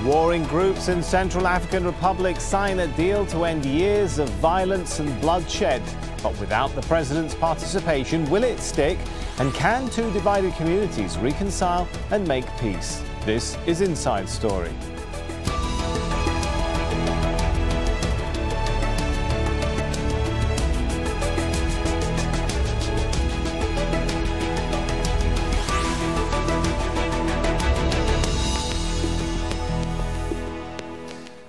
Warring groups in Central African Republic sign a deal to end years of violence and bloodshed. But without the president's participation, will it stick? And can two divided communities reconcile and make peace? This is Inside Story.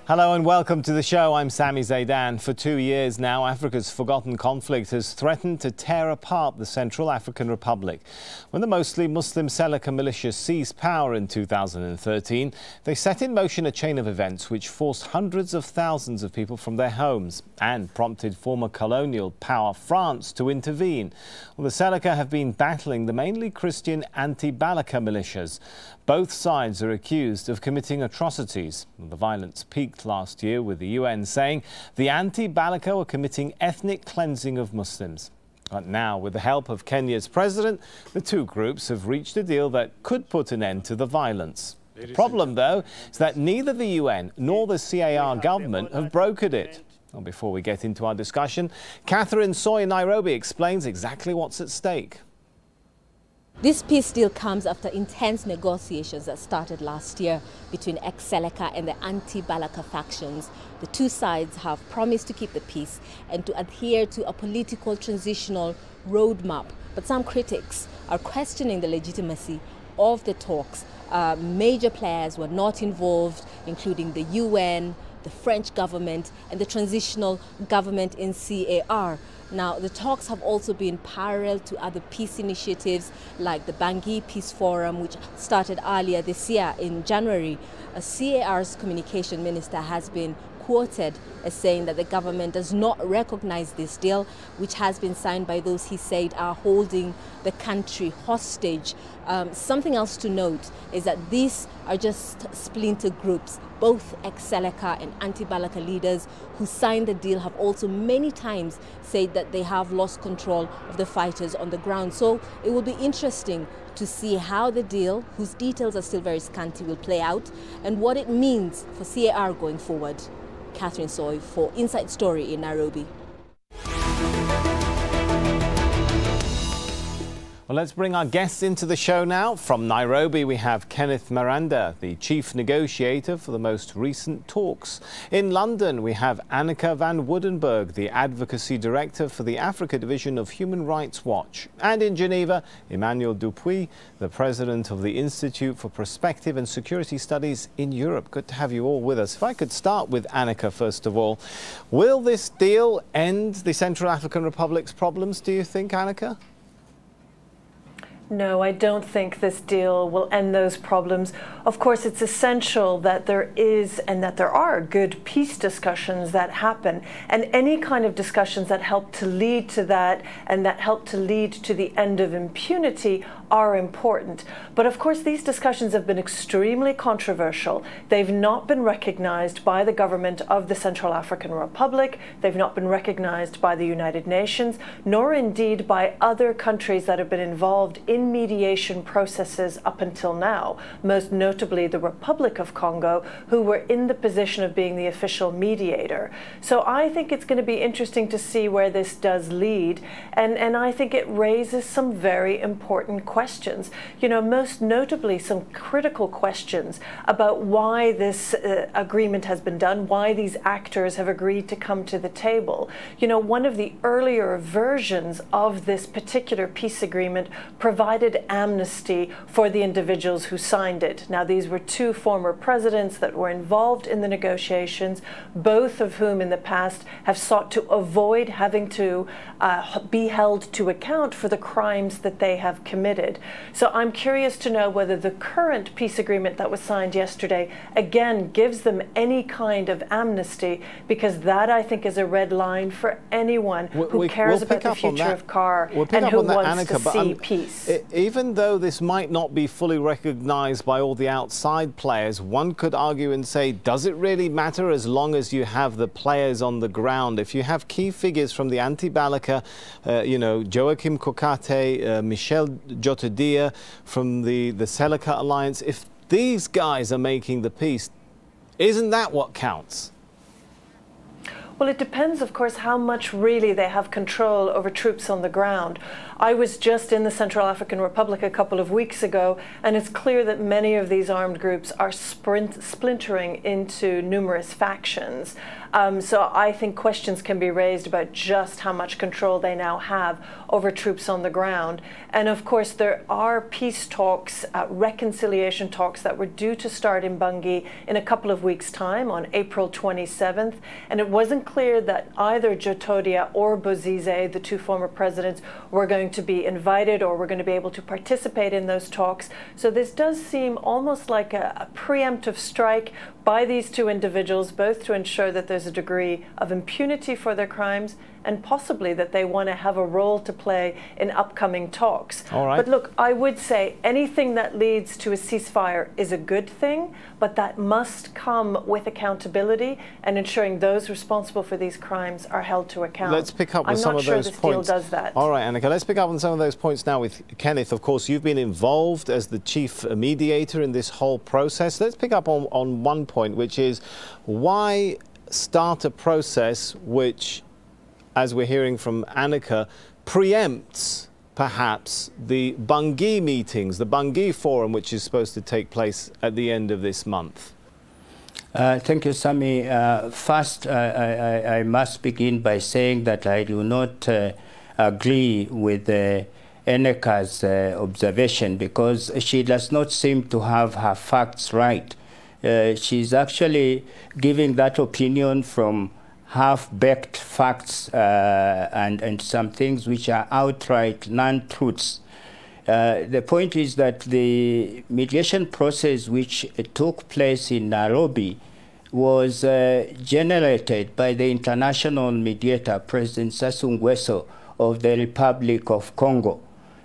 Hello and welcome to the show. I'm Sami Zaidan. For 2 years now, Africa's forgotten conflict has threatened to tear apart the Central African Republic. When the mostly Muslim Seleka militia seized power in 2013, they set in motion a chain of events which forced hundreds of thousands of people from their homes and prompted former colonial power France to intervene. Well, the Seleka have been battling the mainly Christian anti-Balaka militias. Both sides are accused of committing atrocities. The violence peaked last year with the UN saying the anti-Balaka were committing ethnic cleansing of Muslims. But now, with the help of Kenya's president, the two groups have reached a deal that could put an end to the violence. The problem, though, is that neither the UN nor the CAR government have brokered it. Well, before we get into our discussion, Catherine Soy in Nairobi explains exactly what's at stake. This peace deal comes after intense negotiations that started last year between ex-Seleka and the anti-Balaka factions. The two sides have promised to keep the peace and to adhere to a political transitional roadmap. But some critics are questioning the legitimacy of the talks. Major players were not involved, including the UN, the French government and the transitional government in CAR. Now, the talks have also been parallel to other peace initiatives like the Bangui Peace Forum, which started earlier this year in January. CAR's communication minister has been quoted as saying that the government does not recognize this deal, which has been signed by those he said are holding the country hostage. Something else to note is that these are just splinter groups. Both ex-Seleka and anti-Balaka leaders who signed the deal have also many times said that they have lost control of the fighters on the ground. So it will be interesting to see how the deal, whose details are still very scanty, will play out and what it means for CAR going forward. Catherine Soy for Inside Story in Nairobi. Well, let's bring our guests into the show now. From Nairobi, we have Kenneth Miranda, the chief negotiator for the most recent talks. In London, we have Annika van Woudenberg, the advocacy director for the Africa division of Human Rights Watch. And in Geneva, Emmanuel Dupuy, the president of the Institute for Prospective and Security Studies in Europe. Good to have you all with us. If I could start with Annika, first of all. Will this deal end the Central African Republic's problems, do you think, Annika? No, I don't think this deal will end those problems. Of course, it's essential that there is and that there are good peace discussions that happen. And any kind of discussions that help to lead to that and that help to lead to the end of impunity are important. But of course, these discussions have been extremely controversial. They've not been recognized by the government of the Central African Republic. They've not been recognized by the United Nations, nor indeed by other countries that have been involved in mediation processes up until now, most notably the Republic of Congo, who were in the position of being the official mediator. So I think it's going to be interesting to see where this does lead, and I think it raises some very important questions. You know, most notably some critical questions about why this agreement has been done, why these actors have agreed to come to the table. You know, one of the earlier versions of this particular peace agreement provided amnesty for the individuals who signed it. Now, these were two former presidents that were involved in the negotiations, both of whom in the past have sought to avoid having to be held to account for the crimes that they have committed. So I'm curious to know whether the current peace agreement that was signed yesterday again gives them any kind of amnesty, because that, I think, is a red line for anyone who cares about the future of CAR and who wants to see peace. Even though this might not be fully recognized by all the outside players, one could argue and say, does it really matter as long as you have the players on the ground? If you have key figures from the anti-Balaka, you know, Joachim Kokate, Michel Jotodia from the Seleka Alliance, if these guys are making the peace, Isn't that what counts? Well, it depends, of course, how much really they have control over troops on the ground. I was just in the Central African Republic a couple of weeks ago, and it's clear that many of these armed groups are splintering into numerous factions. So I think questions can be raised about just how much control they now have over troops on the ground. And of course, there are peace talks, reconciliation talks that were due to start in Bangui in a couple of weeks' time on April 27th. And it wasn't clear that either Jotodia or Bozize, the two former presidents, were going to be invited or were going to be able to participate in those talks. So this does seem almost like a preemptive strike by these two individuals, both to ensure that there's a degree of impunity for their crimes and possibly that they want to have a role to play in upcoming talks. All right. But look, I would say anything that leads to a ceasefire is a good thing, but that must come with accountability and ensuring those responsible for these crimes are held to account. Let's pick up on some of those points. I'm not sure this deal does that. All right, Annika, let's pick up on some of those points now with Kenneth. Of course, you've been involved as the chief mediator in this whole process. Let's pick up on one point, which is why start a process which, as we're hearing from Annika, preempts perhaps the Bangui meetings, the Bangui Forum, which is supposed to take place at the end of this month? Thank you, Sami. First, I must begin by saying that I do not agree with Annika's observation, because she does not seem to have her facts right. She's actually giving that opinion from half-baked facts and some things which are outright non-truths. The point is that the mediation process which took place in Nairobi was generated by the international mediator, President Sassou Nguesso of the Republic of Congo.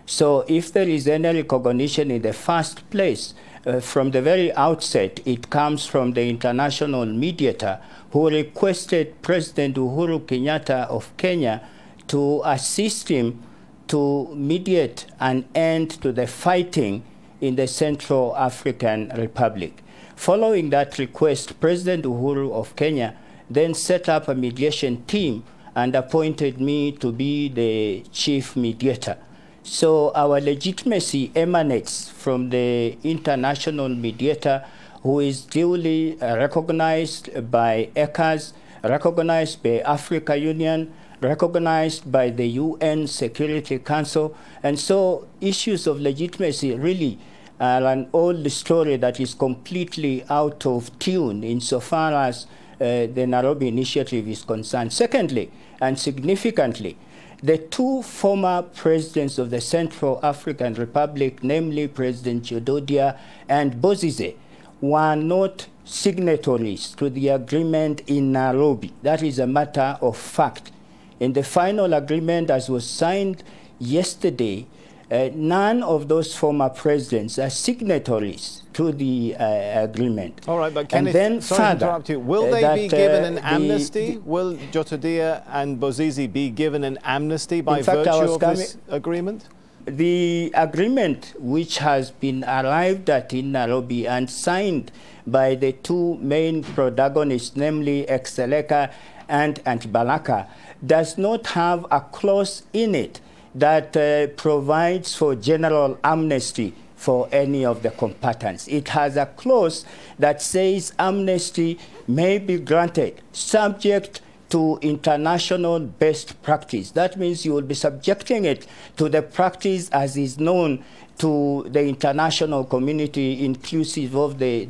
So if there is any recognition in the first place, from the very outset, it comes from the international mediator who requested President Uhuru Kenyatta of Kenya to assist him to mediate an end to the fighting in the Central African Republic. Following that request, President Uhuru of Kenya then set up a mediation team and appointed me to be the chief mediator. So our legitimacy emanates from the international mediator, who is duly recognized by ECAS, recognized by Africa Union, recognized by the UN Security Council. And so issues of legitimacy really are an old story that is completely out of tune insofar as the Nairobi Initiative is concerned. Secondly, and significantly, the two former presidents of the Central African Republic, namely President Jotodia and Bozize, were not signatories to the agreement in Nairobi. That is a matter of fact. In the final agreement, as was signed yesterday, none of those former presidents are signatories to the agreement. All right, but Kenneth, then sorry to interrupt you. Will they be given an amnesty? Will Jotodia and Bozize be given an amnesty by virtue of this agreement? The agreement which has been arrived at in Nairobi and signed by the two main protagonists, namely Exceleka and Antibalaka, does not have a clause in it that provides for general amnesty for any of the combatants. It has a clause that says amnesty may be granted subject to international best practice. That means you will be subjecting it to the practice as is known to the international community, inclusive of the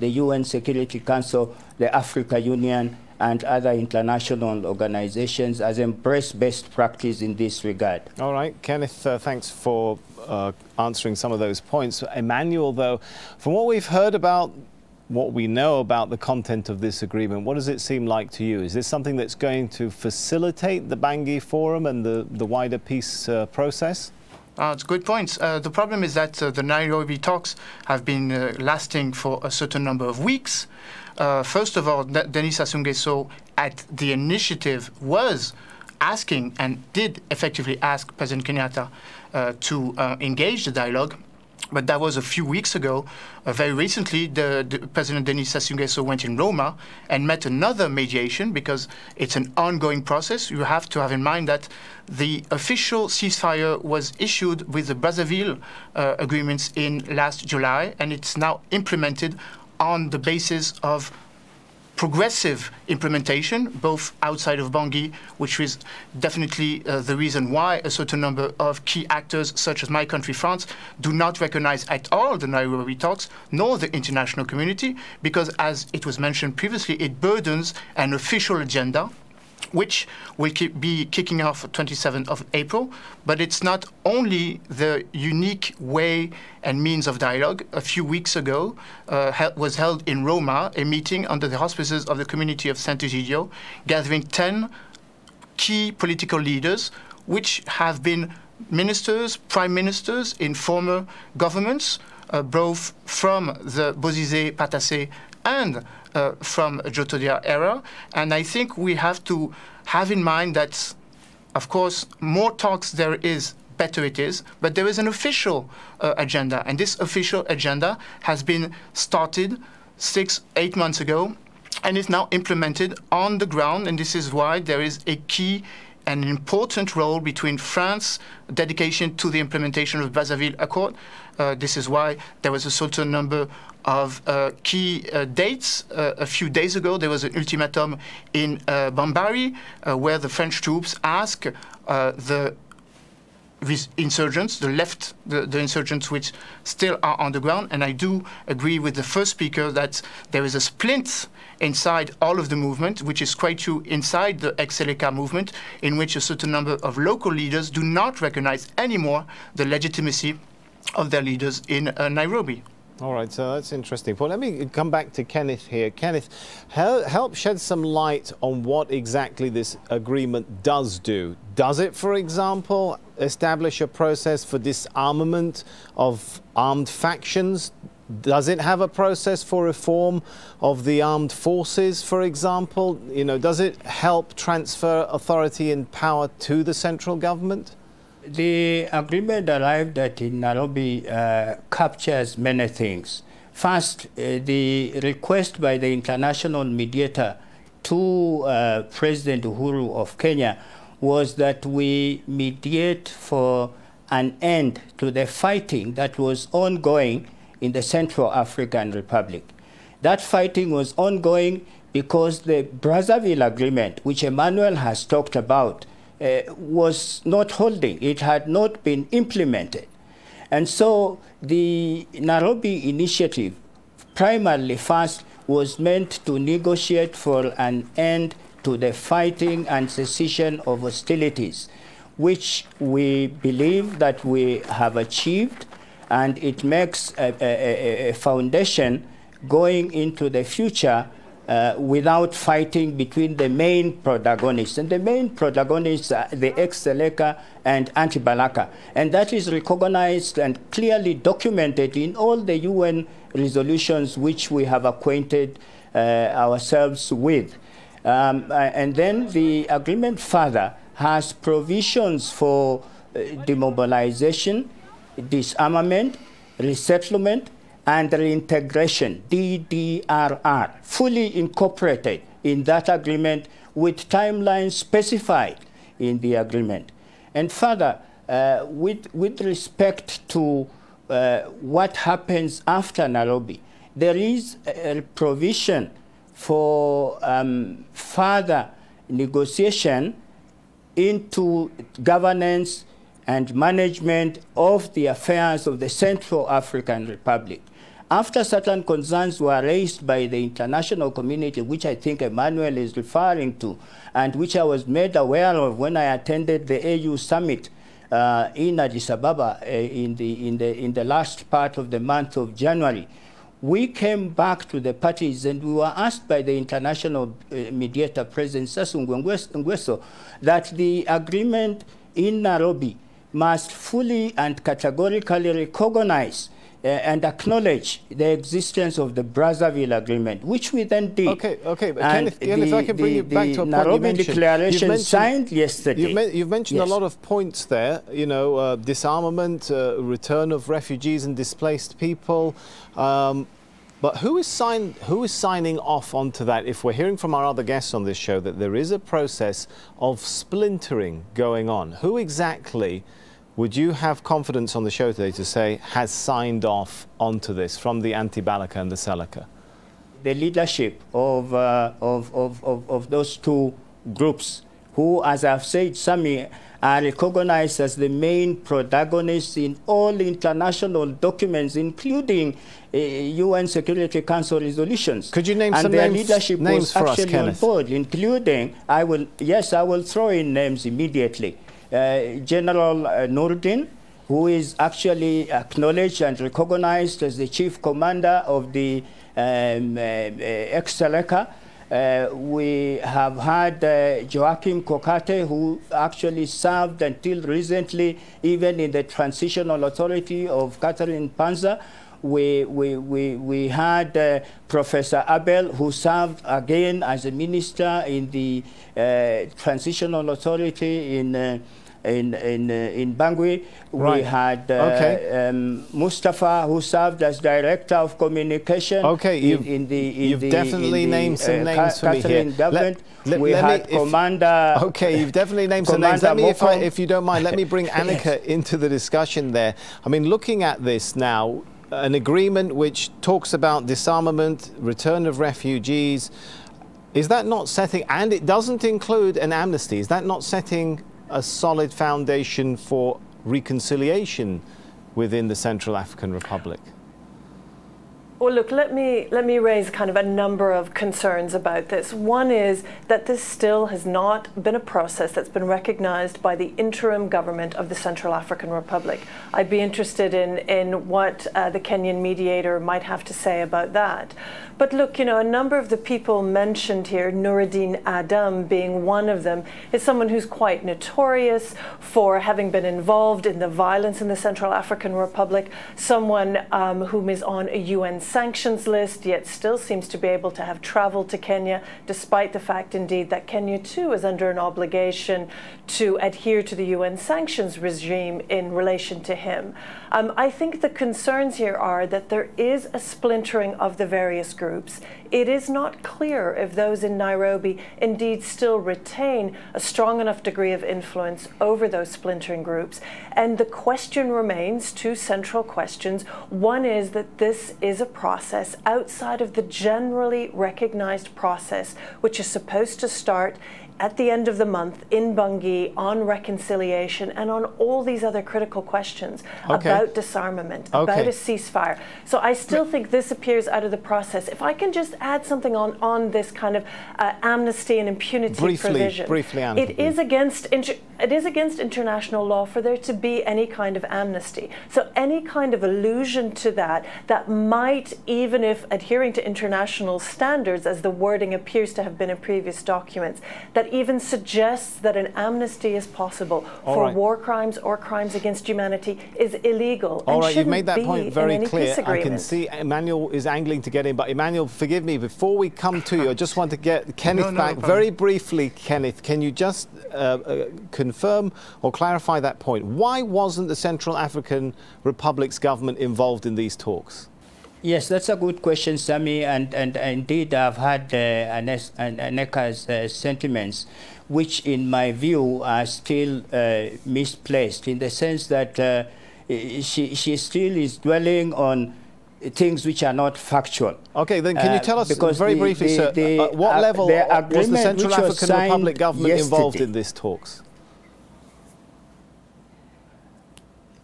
UN Security Council, the Africa Union, and other international organizations, as embrace best practice in this regard. All right, Kenneth, thanks for answering some of those points. Emmanuel, though, from what we've heard about what we know about the content of this agreement, what does it seem like to you? Is this something that's going to facilitate the Bangui Forum and the wider peace process? It's a good point. The problem is that the Nairobi talks have been lasting for a certain number of weeks. First of all, Denis Sassou Nguesso, at the initiative, was asking and did effectively ask President Kenyatta to engage the dialogue. But that was a few weeks ago. Very recently, the President Denis Sassou Nguesso went in Roma and met another mediation, because it's an ongoing process. You have to have in mind that the official ceasefire was issued with the Brazzaville agreements in last July, and it's now implemented on the basis of progressive implementation, both outside of Bangui, which is definitely the reason why a certain number of key actors, such as my country, France, do not recognize at all the Nairobi talks, nor the international community, because, as it was mentioned previously, it burdens an official agenda, which will be kicking off 27th of April. But it's not only the unique way and means of dialogue. A few weeks ago was held in Roma a meeting under the auspices of the community of Sant'Egidio, gathering 10 key political leaders, which have been ministers, prime ministers in former governments, both from the Bozizé Patassé and from Jotodia era. And I think we have to have in mind that, of course, more talks there is, better it is, but there is an official agenda. And this official agenda has been started 6-8 months ago and is now implemented on the ground. And this is why there is a key and an important role between France's dedication to the implementation of the Brazzaville Accord. This is why there was a certain number of key dates. A few days ago, there was an ultimatum in Bambari, where the French troops asked the insurgents, the insurgents which still are on the ground. And I do agree with the first speaker that there is a splint inside all of the movement, which is quite true inside the ex-Seleka movement, in which a certain number of local leaders do not recognize anymore the legitimacy of their leaders in Nairobi. All right, so that's interesting. Well, let me come back to Kenneth here. Kenneth, help shed some light on what exactly this agreement does do. Does it, for example, establish a process for disarmament of armed factions? Does it have a process for reform of the armed forces, for example? You know, does it help transfer authority and power to the central government? The agreement arrived at in Nairobi captures many things. First, the request by the international mediator to President Uhuru of Kenya was that we mediate for an end to the fighting that was ongoing in the Central African Republic. That fighting was ongoing because the Brazzaville Agreement, which Emmanuel has talked about, was not holding. It had not been implemented. And so the Nairobi initiative, primarily first, was meant to negotiate for an end to the fighting and cessation of hostilities, which we believe that we have achieved, and it makes a foundation going into the future without fighting between the main protagonists. And the main protagonists are the ex-Seleka and anti-Balaka. And that is recognized and clearly documented in all the UN resolutions which we have acquainted ourselves with. And then the agreement further has provisions for demobilization, disarmament, resettlement, and reintegration, DDRR, fully incorporated in that agreement with timelines specified in the agreement. And further, with respect to what happens after Nairobi, there is a provision for further negotiation into governance and management of the affairs of the Central African Republic. After certain concerns were raised by the international community, which I think Emmanuel is referring to, and which I was made aware of when I attended the AU summit in Addis Ababa in the last part of the month of January, we came back to the parties and we were asked by the international mediator, President Sassou Nguesso, that the agreement in Nairobi must fully and categorically recognize and acknowledge the existence of the Brazzaville Agreement, which we then did. Okay, but Kenneth, if I can bring you back to a point you mentioned. Declaration signed yesterday. You've mentioned a lot of points there, you know, disarmament, return of refugees and displaced people. But who is signing off onto that? If we're hearing from our other guests on this show that there is a process of splintering going on, who exactly would you have confidence on the show today to say has signed off onto this from the Anti-Balaka and the Seleka? The leadership of those two groups, who, as I've said, Sami, are recognized as the main protagonists in all international documents, including UN Security Council resolutions. Could you name and some their names, leadership was for actually us, Kenneth? on board, including, I will throw in names immediately. General Nurdin, who is actually acknowledged and recognized as the chief commander of the ex-Seleka. We have had Joachim Kokate, who actually served until recently even in the Transitional Authority of Catherine Panza. We had Professor Abel, who served again as a minister in the Transitional Authority in Bangui. Right. We had Mustafa, who served as director of communication. Okay, you've definitely named some names for me here. Government. We had Commander. Okay, you've definitely named some names. Let me, if you don't mind, let me bring Annika into the discussion there. I mean, looking at this now, an agreement which talks about disarmament, return of refugees, is that not setting, and it doesn't include an amnesty, is that not setting a solid foundation for reconciliation within the Central African Republic? Well, look, let me raise kind of a number of concerns about this. One is that this still has not been a process that's been recognized by the interim government of the Central African Republic. I'd be interested in what the Kenyan mediator might have to say about that. But look, you know, a number of the people mentioned here, Nuruddin Adam being one of them, is someone who's quite notorious for having been involved in the violence in the Central African Republic, someone whom is on a UN sanctions list, yet still seems to be able to have traveled to Kenya, despite the fact, indeed, that Kenya too is under an obligation to adhere to the UN sanctions regime in relation to him. I think the concerns here are that there is a splintering of the various groups. It is not clear if those in Nairobi indeed still retain a strong enough degree of influence over those splintering groups. And the question remains, two central questions. One is that this is a process outside of the generally recognized process, which is supposed to start at the end of the month in Bangui on reconciliation and on all these other critical questions about disarmament, about a ceasefire. So I still think this appears out of the process. If I can just add something on this kind of amnesty and impunity provision. Briefly, Anna. It is against international law for there to be any kind of amnesty. So any kind of allusion to that might, even if adhering to international standards, as the wording appears to have been in previous documents, that even suggests that an amnesty is possible for war crimes or crimes against humanity is illegal. All right, you've made that point very clear. I can see Emmanuel is angling to get in, but Emmanuel, forgive me, before we come to you, I just want to get Kenneth back very briefly. Kenneth, can you just confirm or clarify that point? Why wasn't the Central African Republic's government involved in these talks? Yes, that's a good question, Sami, and indeed I've had Aneka's sentiments, which in my view are still misplaced, in the sense that she still is dwelling on things which are not factual. Okay, then can you tell us very briefly, sir, at what level was the Central African Republic government involved in these talks?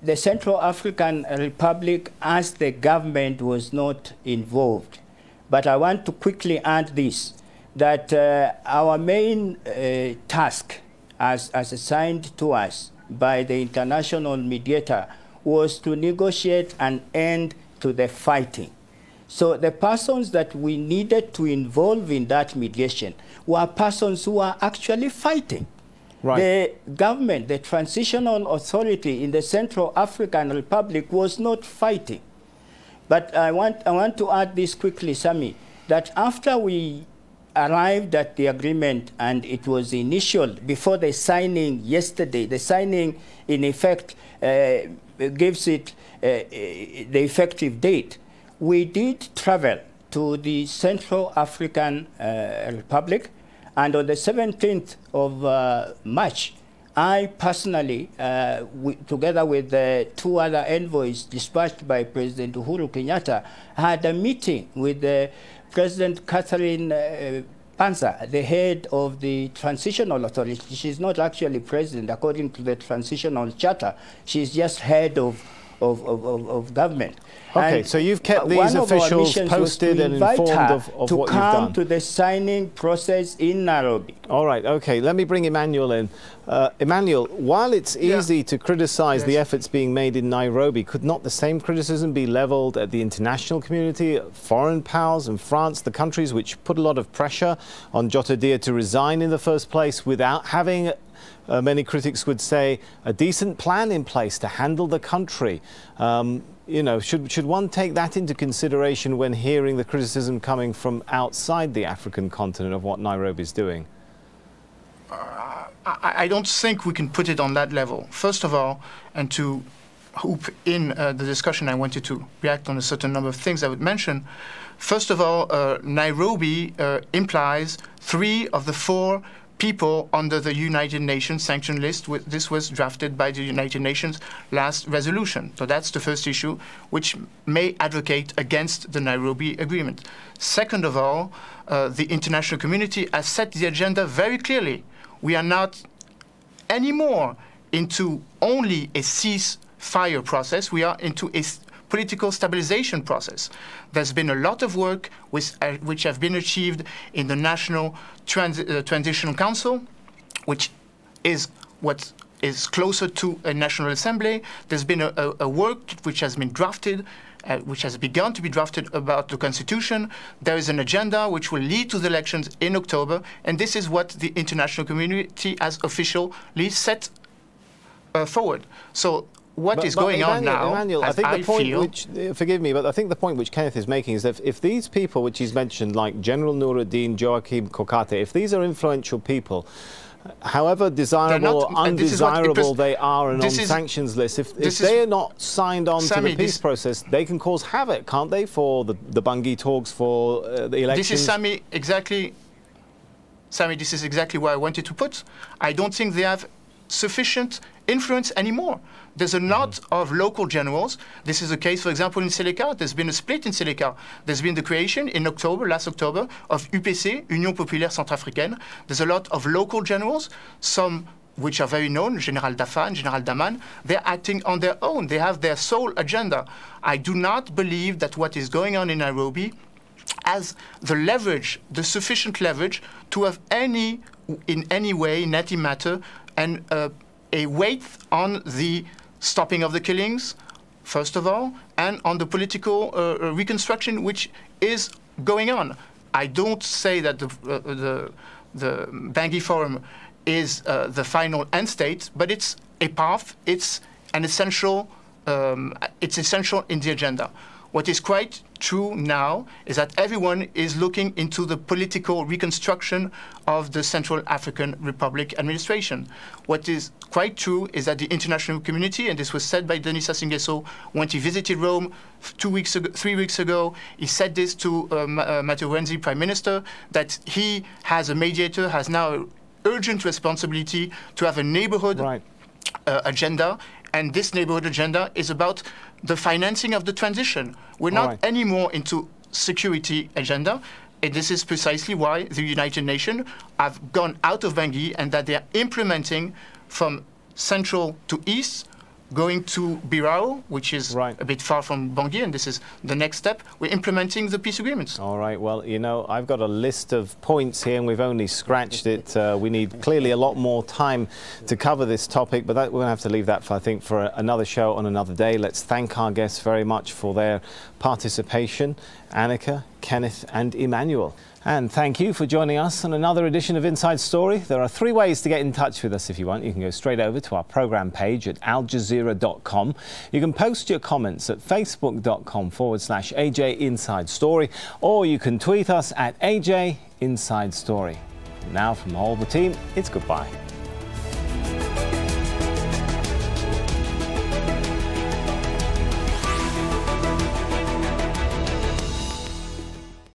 The Central African Republic, as the government, was not involved. But I want to quickly add this, that our main task, as assigned to us by the international mediator, was to negotiate an end to the fighting. So the persons that we needed to involve in that mediation were persons who are actually fighting. Right. The government, the transitional authority in the Central African Republic was not fighting. But I want to add this quickly, Sami, that after we arrived at the agreement and it was initial, before the signing yesterday, the signing in effect gives it the effective date, we did travel to the Central African Republic, and on the 17th of March, I personally, together with two other envoys dispatched by President Uhuru Kenyatta, had a meeting with President Catherine Panza, the head of the Transitional Authority. She's not actually president according to the Transitional Charter. She's just head of government. Okay, and so you've kept these officials posted and informed of what you've done. To come to the signing process in Nairobi. All right, okay, let me bring Emmanuel in. Emmanuel, while it's easy to criticize the efforts being made in Nairobi, could not the same criticism be leveled at the international community, foreign powers and France, the countries which put a lot of pressure on Jotadia to resign in the first place without having, many critics would say, a decent plan in place to handle the country? You know, should one take that into consideration when hearing the criticism coming from outside the African continent of what Nairobi is doing? I don't think we can put it on that level. First of all, and to hoop in the discussion, I wanted to react on a certain number of things I would mention. First of all, Nairobi implies 3 of the 4 people under the United Nations sanction list. This was drafted by the United Nations last resolution. So that's the first issue, which may advocate against the Nairobi Agreement. Second of all, the international community has set the agenda very clearly. We are not anymore into only a ceasefire process. We are into a political stabilization process. There's been a lot of work which have been achieved in the National Transitional Council, which is what is closer to a National Assembly. There's been a work which has been drafted, which has begun to be drafted about the Constitution. There is an agenda which will lead to the elections in October, and this is what the international community has officially set forward. So what is going on now, Emmanuel, I think the point which, forgive me, but I think the point which Kenneth is making is that if these people which he's mentioned, like General Nuruddin, Joachim Kokate, if these are influential people, however desirable or undesirable they are and on sanctions lists, if they are not signed on to the peace process, they can cause havoc, can't they, for the Bangui talks, for the elections? This is, Sammy, this is exactly where I wanted to put. I don't think they have sufficient influence anymore. There's a lot of local generals. This is the case, for example, in Seleka. There's been a split in Seleka. There's been the creation in October, last October, of UPC, Union Populaire Centrafricaine. There's a lot of local generals, some which are very known, General Dafan, General Daman. They're acting on their own. They have their sole agenda. I do not believe that what is going on in Nairobi has the leverage, the sufficient leverage to have in any way, in any matter, and a weight on the stopping of the killings, first of all, and on the political reconstruction which is going on. I don't say that the Bangui Forum is the final end state, but it's a path. It's an essential. It's essential in the agenda. What is quite true now is that everyone is looking into the political reconstruction of the Central African Republic administration. What is quite true is that the international community, and this was said by Denis Sassou Nguesso when he visited Rome 3 weeks ago, he said this to Matteo Renzi, Prime Minister, that he, as a mediator, has now an urgent responsibility to have a neighborhood agenda. And this neighborhood agenda is about the financing of the transition. We're not anymore into security agenda. And this is precisely why the United Nations have gone out of Bangui and that they are implementing from central to east, going to Birao, which is a bit far from Bangui, and this is the next step. We're implementing the peace agreements. All right. Well, you know, I've got a list of points here, and we've only scratched it. We need clearly a lot more time to cover this topic, but we're going to have to leave that, I think, for another show on another day. Let's thank our guests very much for their participation. Annika, Kenneth and Emmanuel. And thank you for joining us on another edition of Inside Story. There are 3 ways to get in touch with us if you want. You can go straight over to our programme page at aljazeera.com. You can post your comments at facebook.com/AJ Inside Story, or you can tweet us at AJ Inside Story. Now from all the team, it's goodbye.